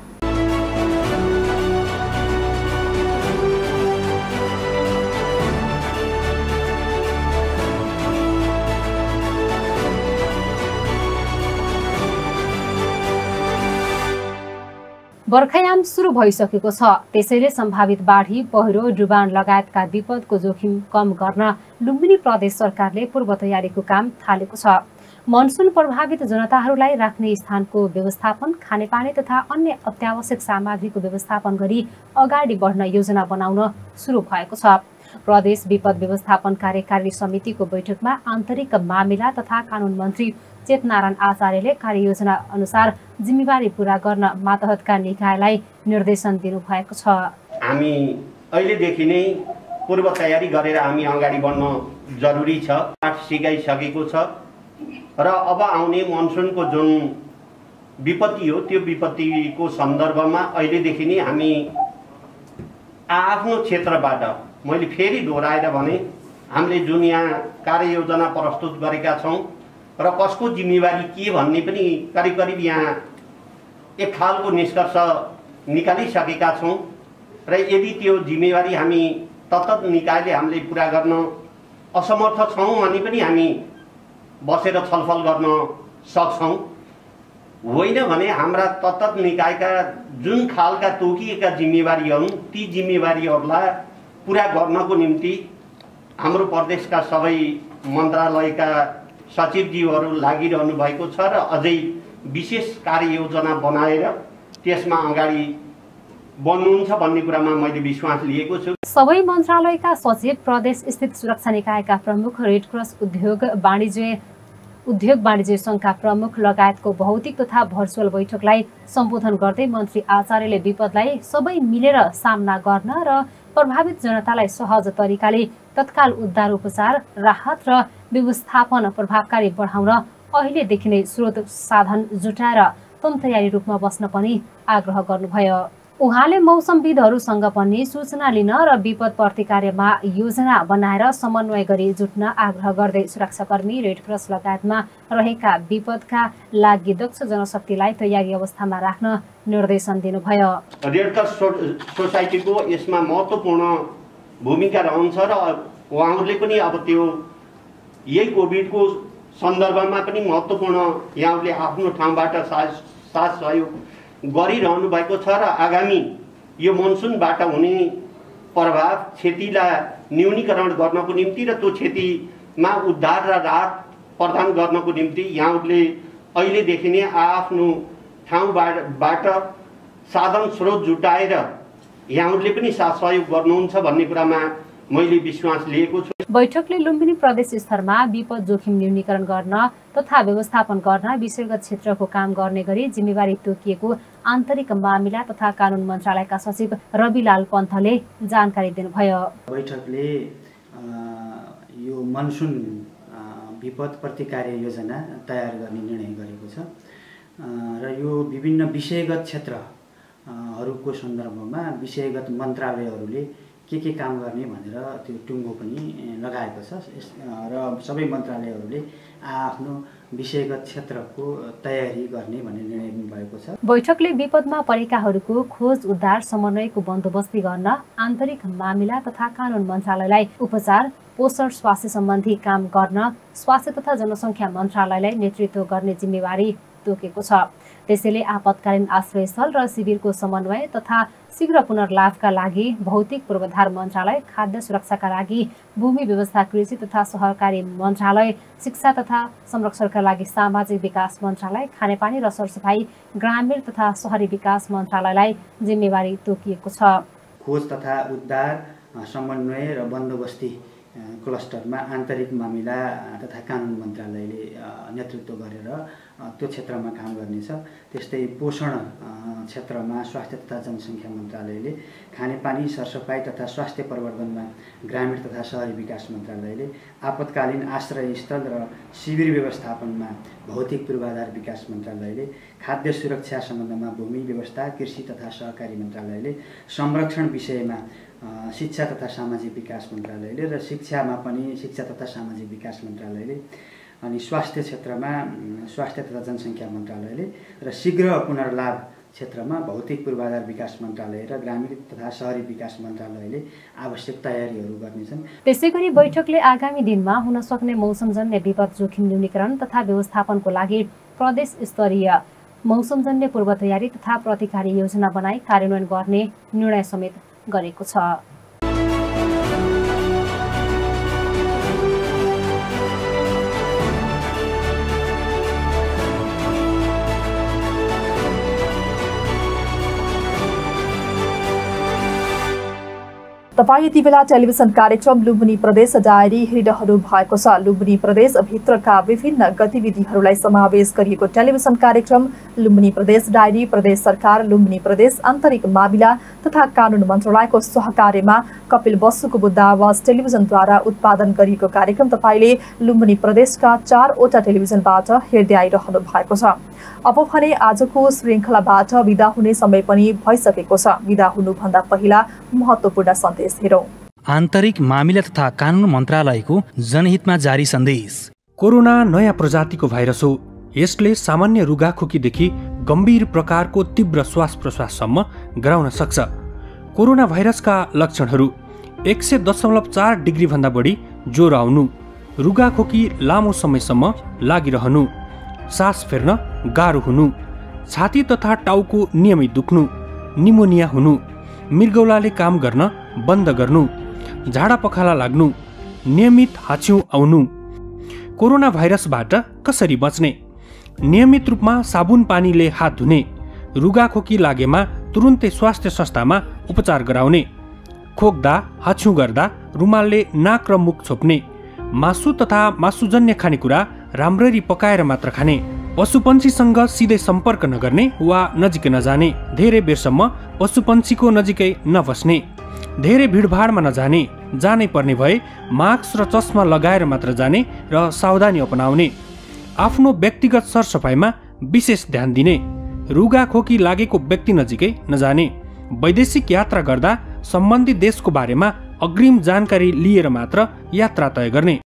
बर्खायाम सुरु भइसकेको छ। त्यसैले सम्भावित बाढी, पहिरो, डुबान लगायतका विपदको जोखिम कम गर्न लुम्बिनी प्रदेश सरकारले पूर्व तयारीको काम थालेको छ। मनसुन प्रभावित जनताहरूलाई राख्ने स्थानको व्यवस्थापन, खानेपानी तथा अन्य अत्यावश्यक सामग्रीको व्यवस्थापन गरी अगाडि बढ्न योजना बनाउन सुरु भएको छ। प्रदेश विपद व्यवस्थापन कार्यकारिणी समितिको बैठकमा आन्तरिक मामिला तथा कानुन मन्त्री चेतनारायण आचार्यले कार्ययोजना अनुसार जिम्मेवारी पूरा गर्न मातहतका निकायलाई निर्देशन दिनुभएको छ। हामी अहिलेदेखि नै पूर्व तयारी गरेर हामी अगाडि बढ्न जरुरी छ। पाठ सिकाइसकेको छ र अब आउने मनसुनको जुन विपत्ति हो त्यो विपत्तिको सन्दर्भमा अहिलेदेखि नै हामी आफ्नो क्षेत्रबाट, मैले फेरि दोहोऱ्याएर भने, हामीले जुन यहाँ कार्ययोजना प्रस्तुत गरेका छौँ र कसको जिम्मेवारी के भन्ने पनि करिब करिब यहाँ एक खालको निष्कर्ष निकालिसकेका छौँ र यदि त्यो जिम्मेवारी हामी तत्त निकायले हामीले पुरा गर्न असमर्थ छौँ भने पनि हामी बसेर छलफल गर्न सक्छौँ। होइन भने हाम्रा तत्त निकायका जुन खालका तोकिएका जिम्मेवारीहरू ती जिम्मेवारीहरूलाई पुरा गर्नको निम्ति हाम्रो प्रदेशका सबै मन्त्रालयका सचिवज्यूहरू लागिरहनु भएको छ र अझै विशेष कार्ययोजना बनाएर त्यसमा अगाडि बढ्नुहुन्छ भन्ने कुरामा मैले विश्वास लिएको छु। सबै मन्त्रालयका सचिव, प्रदेश स्थित सुरक्षा निकायका प्रमुख, रेड क्रस, उद्योग वाणिज्य सङ्घका प्रमुख लगायतको भौतिक तथा भर्चुअल बैठकलाई सम्बोधन गर्दै मन्त्री आचार्यले विपदलाई सबै मिलेर सामना गर्न र प्रभावित जनतालाई सहज तरिकाले तत्काल उद्धार, उपचार, राहत र व्यवस्थापन प्रभावकारी बढ़ाउन अहिलेदेखि नै स्रोत साधन जुटाएर तम तयारी रूपमा बस्न पनि आग्रह गर्नुभयो। उहाँले मौसमविदहरूसँग पनि सूचना लिन र विपद प्रतिकार्यमा योजना बनाएर समन्वय गरी जुट्न आग्रह गर्दै सुरक्षाकर्मी, रेड क्रस लगायतमा रहेका विपदका लागि दक्ष जनशक्तिलाई तयारी अवस्थामा राख्न निर्देशन दिनुभयो। रेड क्रस सोसाइटीको यसमा महत्त्वपूर्ण भूमिका रहन्छ र उहाँहरूले पनि अब त्यो यही कोभिडको सन्दर्भमा पनि महत्त्वपूर्ण यहाँहरूले आफ्नो ठाउँबाट साथ सहयोग गरिरहनु भएको छ र आगामी यो मनसुनबाट हुने प्रभाव क्षतिलाई न्यूनीकरण गर्नको निम्ति र त्यो क्षतिमा उद्धार र राहत प्रदान गर्नको निम्ति यहाँहरूले अहिलेदेखि नै आफ्नो ठाउँबाट साधन स्रोत जुटाएर यहाँहरूले पनि साथ सहयोग गर्नुहुन्छ भन्ने कुरामा मैले विश्वास लिएको छु। बैठकले लुम्बिनी प्रदेश स्तरमा विपद जोखिम न्यूनीकरण गर्न तथा व्यवस्थापन गर्न विषयगत क्षेत्रको काम गर्ने गरी जिम्मेवारी तोकिएको आन्तरिक मामिला तथा कानुन मन्त्रालयका सचिव रविलाल पन्थले जानकारी दिनुभयो। बैठकले यो मनसुन विपद प्रतिकार्य योजना तयार गर्ने निर्णय गरेको छ र यो विभिन्न विषयगत क्षेत्रहरूको सन्दर्भमा विषयगत मन्त्रालयहरूले के काम गर्ने भनेर त्यो टुङ्गो पनि लगाएको छ र सबै मन्त्रालयहरूले आफ्नो विषयगत क्षेत्रको तयारी गर्ने भन्ने निर्णय लिनुभएको छ। बैठकले विपदमा परेकाहरूको खोज, उद्धार, समन्वयको बन्दोबस्ती गर्न आन्तरिक मामिला तथा कानुन मन्त्रालयलाई उपचार, पोषण, स्वास्थ्य सम्बन्धी काम गर्न स्वास्थ्य तथा जनसङ्ख्या मन्त्रालयलाई नेतृत्व गर्ने जिम्मेवारी तोकेको छ। त्यसैले आपतकालीन आश्रयस्थल र शिविरको समन्वय तथा शीघ्र पुनर्लाभका लागि भौतिक पूर्वाधार मन्त्रालय, खाद्य सुरक्षाका लागि भूमि व्यवस्था, कृषि तथा सहकारी मन्त्रालय, शिक्षा तथा संरक्षणका लागि सामाजिक विकास मन्त्रालय, खानेपानी र सरसफाई, ग्रामीण तथा शहरी विकास मन्त्रालयलाई जिम्मेवारी तोकिएको छ। खोज तथा उद्धार, समन्वय र बन्दोबस्ती क्लस्टरमा आन्तरिक मामिला तथा कानुन मन्त्रालयले नेतृत्व गरेर त्यो क्षेत्रमा काम गर्नेछ। त्यस्तै पोषण क्षेत्रमा स्वास्थ्य तथा जनसङ्ख्या मन्त्रालयले, खानेपानी, सरसफाई तथा स्वास्थ्य प्रवर्धनमा ग्रामीण तथा शहरी विकास मन्त्रालयले, आपतकालीन आश्रयस्थल र शिविर व्यवस्थापनमा भौतिक पूर्वाधार विकास मन्त्रालयले, खाद्य सुरक्षा सम्बन्धमा भूमि व्यवस्था, कृषि तथा सहकारी मन्त्रालयले, संरक्षण विषयमा शिक्षा तथा सामाजिक विकास मन्त्रालयले र शिक्षामा पनि शिक्षा तथा सामाजिक विकास मन्त्रालयले, अनि स्वास्थ्य क्षेत्रमा स्वास्थ्य तथा जनसङ्ख्या मन्त्रालयले र शीघ्र पुनर्लाभ क्षेत्रमा भौतिक पूर्वाधार विकास मन्त्रालय र ग्रामीण तथा शहरी विकास मन्त्रालयले आवश्यक तयारीहरू गर्नेछन्। त्यसैगरी बैठकले आगामी दिनमा हुन सक्ने मौसमजन्य विपद जोखिम न्यूनीकरण तथा व्यवस्थापनको लागि प्रदेश स्तरीय मौसमजन्य पूर्व तयारी तथा प्रतिकारी योजना बनाई कार्यान्वयन गर्ने निर्णय समेत गरेको छ। तपाईँ यति बेला टेलिभिजन कार्यक्रम लुम्बिनी प्रदेश डायरी हेरिरहनु भएको छ। लुम्बिनी प्रदेशभित्रका विभिन्न गतिविधिहरूलाई समावेश गरिएको टेलिभिजन कार्यक्रम लुम्बिनी प्रदेश डायरी प्रदेश सरकार, लुम्बिनी प्रदेश आन्तरिक मामिला तथा कानून मन्त्रालयको सहकार्यमा कपिल बसुको बुद्ध आवाज टेलिभिजनद्वारा उत्पादन गरिएको कार्यक्रम तपाईँले लुम्बिनी प्रदेशका 4वटा टेलिभिजनबाट हेर्दै आइरहनु भएको छ। अब भने आजको श्रृङ्खलाबाट विदा हुने समय पनि भइसकेको छ। विदा हुनुभन्दा पहिला महत्त्वपूर्ण सन्देश हेरौं। आन्तरिक मामिला तथा कानून मन्त्रालयको जनहितमा जारी सन्देश। कोरोना नयाँ प्रजातिको भाइरस हो। यसले सामान्य रुगाखोकीदेखि गम्भीर प्रकारको तीव्र श्वास प्रश्वाससम्म गराउन सक्छ। कोरोना भाइरसका लक्षणहरू 110.4 डिग्री भन्दा बढी ज्वरो आउनु, रुगाखोकी लामो समयसम्म लागिरहनु, सास फेर्न गाह्रो हुनु, छाती तथा टाउको नियमित दुख्नु, निमोनिया हुनु, मृगौलाले काम गर्न बन्द गर्नु, झाडा पखाला लाग्नु, नियमित हाच्छिउँ आउनु। कोरोना भाइरसबाट कसरी बच्ने? नियमित रूपमा साबुन पानीले हात धुने, रुगाखोकी लागेमा तुरुन्तै स्वास्थ्य संस्थामा उपचार गराउने, खोक्दा हाच्छिउँ गर्दा रुमालले नाक र मुख छोप्ने, मासु तथा मासुजन्य खानेकुरा राम्ररी पकाएर मात्र खाने, पशुपन्छीसँग सिधै सम्पर्क नगर्ने वा नजिकै नजाने, धेरै बेरसम्म पशुपन्छीको नजिकै नबस्ने, धेरै भिडभाडमा नजाने, जानै पर्ने भए मास्क र चस्मा लगाएर मात्र जाने र सावधानी अपनाउने, आफ्नो व्यक्तिगत सरसफाइमा विशेष ध्यान दिने, रुगाखोकी लागेको व्यक्ति नजिकै नजाने, वैदेशिक यात्रा गर्दा सम्बन्धित देशको बारेमा अग्रिम जानकारी लिएर मात्र यात्रा तय गर्ने।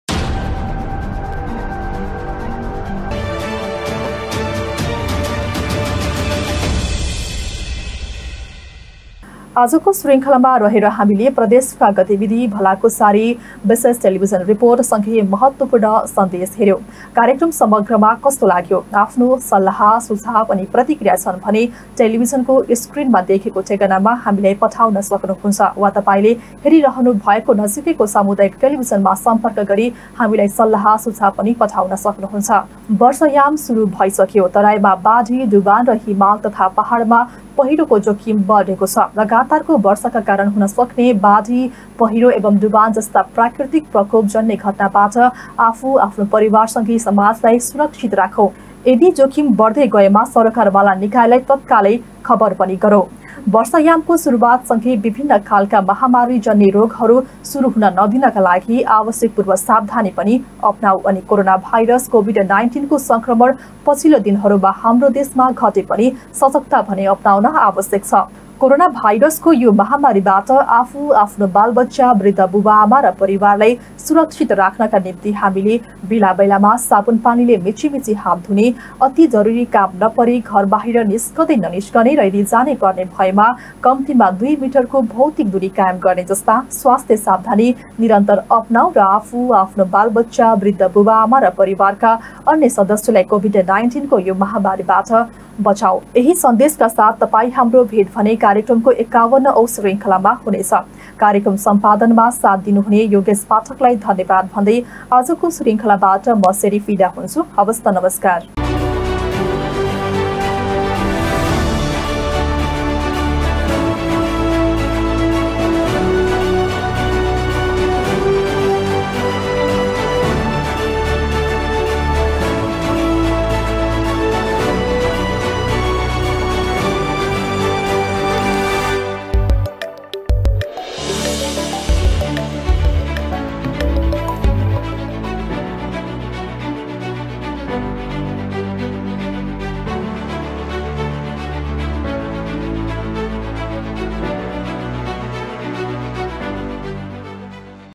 आजको श्रृङ्खलामा रहेर हामीले प्रदेशका गतिविधि, भलाकुसारी, विशेष टेलिभिजन रिपोर्ट सँगै महत्त्वपूर्ण सन्देश हेर्यौं। कार्यक्रम समग्रमा कस्तो लाग्यो? आफ्नो सल्लाह, सुझाव अनि प्रतिक्रिया छन् भने टेलिभिजनको स्क्रिनमा देखेको ठेगानामा हामीलाई पठाउन सक्नुहुन्छ वा तपाईँले हेरिरहनु भएको नजिकैको सामुदायिक टेलिभिजनमा सम्पर्क गरी हामीलाई सल्लाह सुझाव पनि पठाउन सक्नुहुन्छ। वर्षायाम सुरु भइसक्यो। तराईमा बाढी, डुबान र हिमाल तथा पहाडमा पहिरोको जोखिम बढेको छ। लगातारको वर्षाका कारण हुन सक्ने बाढी, पहिरो एवं डुबान जस्ता प्राकृतिक प्रकोप जन्य घटनाबाट आफू, आफ्नो परिवारसँगै समाजलाई सुरक्षित राखौं। यदि जोखिम बढ्दै गएमा सरकारवाला निकायलाई तत्कालै खबर पनि गरौं। वर्षायामको सुरुवातसँगै विभिन्न खालका महामारी जन्य रोगहरू सुरु हुन नदिनका लागि आवश्यक पूर्व सावधानी पनि अपनाऊ अनि कोरोना भाइरस कोभिड-19 को संक्रमण पछिल्लो दिनहरूमा हाम्रो देशमा घटे पनि सतर्कता भने अपनाउन आवश्यक छ। कोरोना भाइरसको यो महामारीबाट आफू, आफ्नो बालबच्चा, वृद्ध बुबाआमा र परिवारलाई सुरक्षित राख्नका निम्ति हामीले बेला बेलामा साबुन पानीले मिची हात धुने, अति जरुरी काम नपरे घर बाहिर निस्कदै ननिस्कने र यदि जानै पर्ने भएमा कम्तीमा 2 मिटरको भौतिक दूरी कायम गर्ने जस्ता स्वास्थ्य सावधानी निरन्तर अपनाऊ र आफू, आफ्नो बालबच्चा, वृद्ध बुबाआमा र परिवारका अन्य सदस्यलाई कोभिड-19 को यो महामारीबाट बचाऊ। यही सन्देशका साथ तपाईँ हाम्रो भेट भने कार्यक्रमको 51औं श्रृङ्खलामा हुनेछ। कार्यक्रम सम्पादनमा साथ दिनुहुने योगेश पाठकलाई धन्यवाद भन्दै आजको श्रृङ्खलाबाट म सेरी फिदा हुन्छु। हवस् त, नमस्कार।